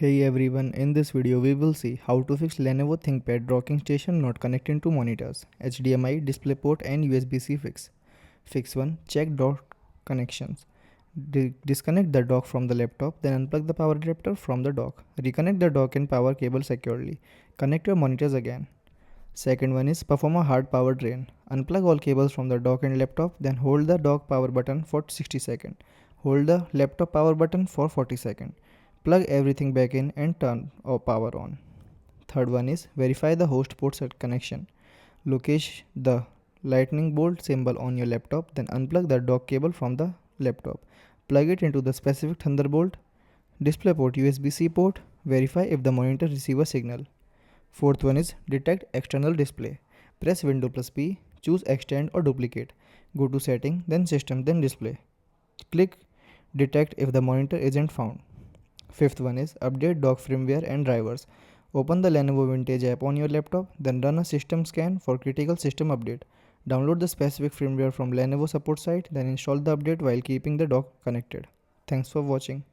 Hey everyone, in this video we will see how to fix Lenovo ThinkPad docking station not connecting to monitors, HDMI, DisplayPort and USB-C fix. Fix 1. Check dock connections. Disconnect the dock from the laptop, then unplug the power adapter from the dock. Reconnect the dock and power cable securely. Connect your monitors again. Second one is perform a hard power drain. Unplug all cables from the dock and laptop, then hold the dock power button for 60 seconds. Hold the laptop power button for 40 seconds. Plug everything back in and turn power on. Third one is verify the host port set connection. Locate the lightning bolt symbol on your laptop, then unplug the dock cable from the laptop. Plug it into the specific Thunderbolt, DisplayPort USB-C port. Verify if the monitor receives a signal. Fourth one is detect external display. Press Windows plus P, choose extend or duplicate. Go to setting, then system, then display. Click detect if the monitor isn't found. Fifth one is update dock firmware and drivers. Open the Lenovo Vintage app on your laptop, then run a system scan for critical system update. Download the specific firmware from Lenovo support site, then install the update while keeping the dock connected. Thanks for watching.